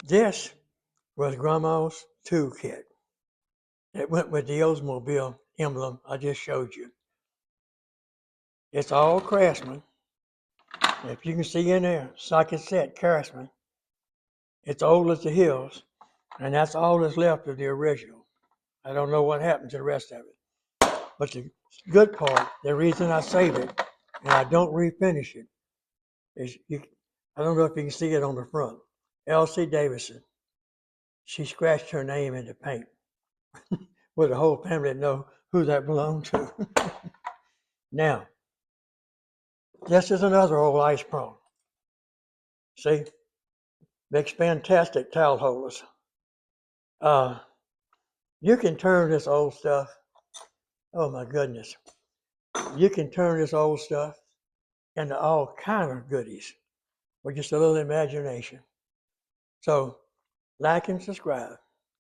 This was Grandma's toolkit. It went with the Oldsmobile emblem I just showed you. It's all Craftsman. If you can see in there, socket set Craftsman. It's old as the hills, and that's all that's left of the original. I don't know what happened to the rest of it. But the good part, the reason I save it and I don't refinish it is I don't know if you can see it on the front. Elsie Davison. She scratched her name in the paint with the whole family to know who that belonged to. Now, this is another old ice prong. See, makes fantastic towel holders. You can turn this old stuff. Oh my goodness. You can turn this old stuff into all kind of goodies with just a little imagination. So, like and subscribe.